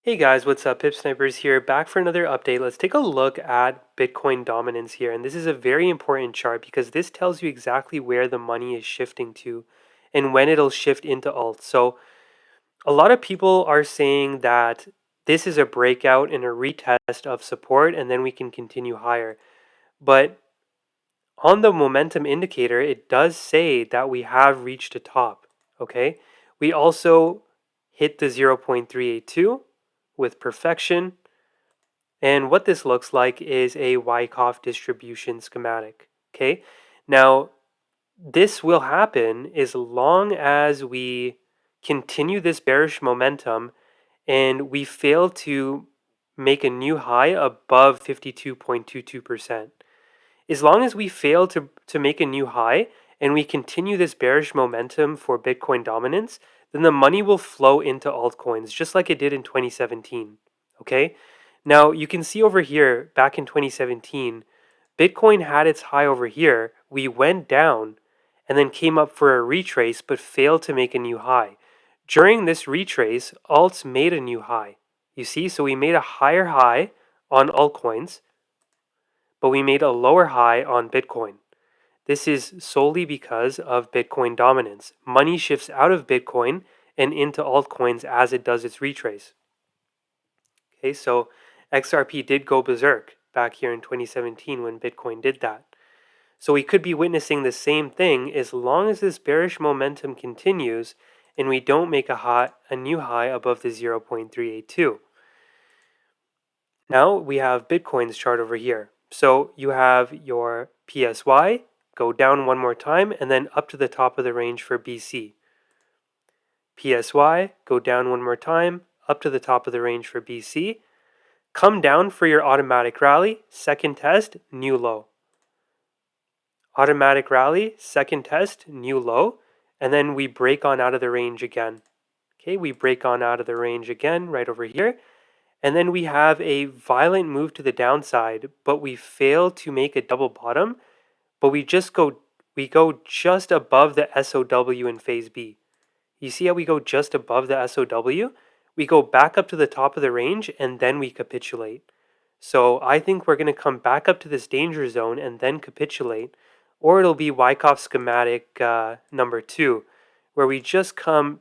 Hey guys, what's up? PipSnipers here, back for another update. Let's take a look at Bitcoin dominance here. And this is a very important chart because this tells you exactly where the money is shifting to and when it'll shift into alt. So a lot of people are saying that this is a breakout and a retest of support and then we can continue higher. But on the momentum indicator, it does say that we have reached a top. Okay. We also hit the 0.382 with perfection. And what this looks like is a Wyckoff distribution schematic. Okay. Now, this will happen as long as we continue this bearish momentum and we fail to make a new high above 52.22%. As long as we fail to make a new high and we continue this bearish momentum for Bitcoin dominance, then the money will flow into altcoins just like it did in 2017. Okay? Now, you can see over here, back in 2017, Bitcoin had its high over here. We went down and then came up for a retrace but failed to make a new high. During this retrace, alts made a new high. You see, so we made a higher high on altcoins, but we made a lower high on Bitcoin. This is solely because of Bitcoin dominance. Money shifts out of Bitcoin and into altcoins as it does its retrace. Okay, so XRP did go berserk back here in 2017 when Bitcoin did that. So we could be witnessing the same thing as long as this bearish momentum continues and we don't make a new high above the 0.382. Now we have Bitcoin's chart over here. So you have your PSY go down one more time and then up to the top of the range for BC. PSY go down one more time, up to the top of the range for BC. Come down for your automatic rally, second test, new low. Automatic rally, second test, new low, and then we break on out of the range again. Okay, we break on out of the range again right over here. And then we have a violent move to the downside, but we fail to make a double bottom, but we go just above the SOW in phase B. You see how we go just above the SOW? We go back up to the top of the range and then we capitulate. So I think we're going to come back up to this danger zone and then capitulate, or it'll be Wyckoff schematic number 2, where we just come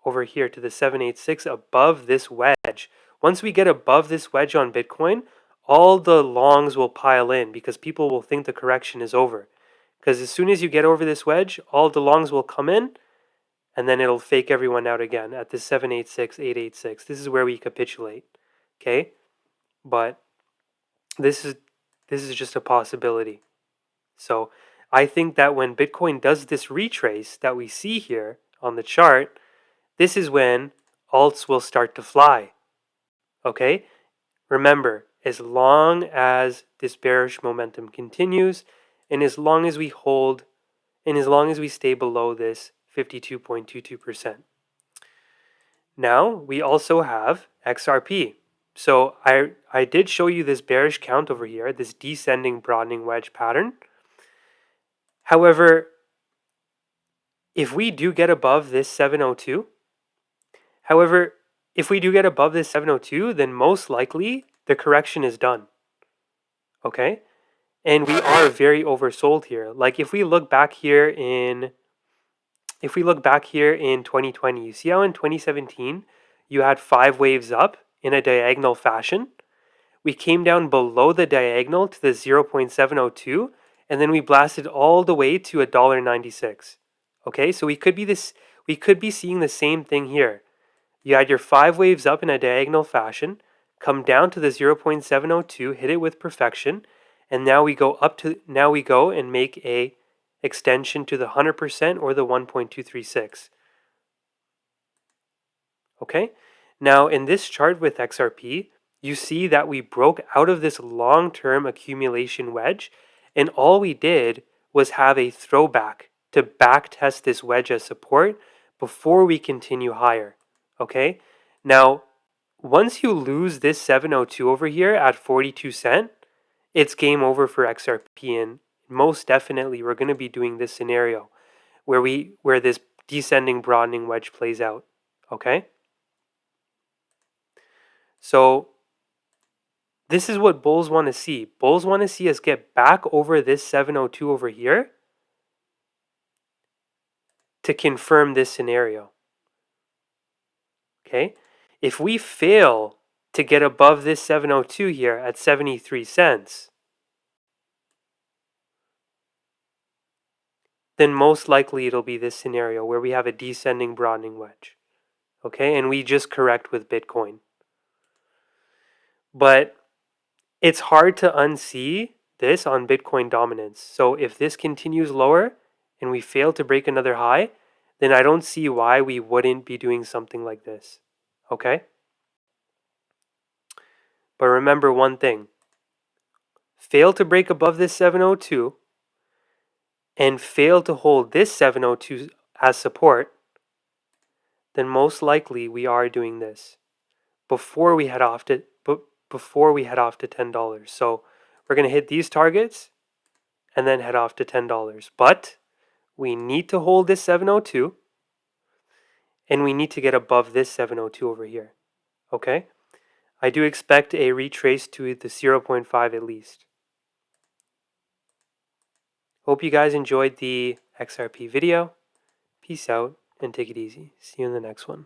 over here to the 786 above this wedge. Once we get above this wedge on Bitcoin, all the longs will pile in because people will think the correction is over. Because as soon as you get over this wedge, all the longs will come in and then it'll fake everyone out again at the 786, 886. This is where we capitulate. Okay? But this is just a possibility. So I think that when Bitcoin does this retrace that we see here on the chart, this is when alts will start to fly. Okay? Remember, as long as this bearish momentum continues, and as long as we hold, and as long as we stay below this 52.22%. Now, we also have XRP. So I did show you this bearish count over here, this descending broadening wedge pattern. However, if we do get above this 702, then most likely the correction is done. Okay? And we are very oversold here. Like if we look back here in 2020, you see how in 2017 you had 5 waves up in a diagonal fashion? We came down below the diagonal to the 0.702 and then we blasted all the way to $1.96. Okay, so we could be seeing the same thing here. You had your 5 waves up in a diagonal fashion, come down to the 0.702, hit it with perfection, and now we go and make a extension to the 100% or the 1.236. Okay? Now in this chart with XRP, you see that we broke out of this long-term accumulation wedge, and all we did was have a throwback to back test this wedge as support before we continue higher. Okay? Now, once you lose this 702 over here at 42 cent, it's game over for XRP, and most definitely we're going to be doing this scenario where this descending broadening wedge plays out. Okay? So this is what bulls want to see. Bulls want to see us get back over this 702 over here to confirm this scenario. Okay? If we fail to get above this 702 here at 73 cents, then most likely it'll be this scenario where we have a descending broadening wedge. Okay? And we just correct with Bitcoin. But it's hard to unsee this on Bitcoin dominance. So if this continues lower and we fail to break another high, then I don't see why we wouldn't be doing something like this. Okay? But remember one thing. Fail to break above this 702 and fail to hold this 702 as support, then most likely we are doing this before we head off to $10. So we're going to hit these targets and then head off to $10. But we need to hold this 702 and we need to get above this 702 over here. Okay? I do expect a retrace to the 0.5 at least. Hope you guys enjoyed the XRP video. Peace out and take it easy. See you in the next one.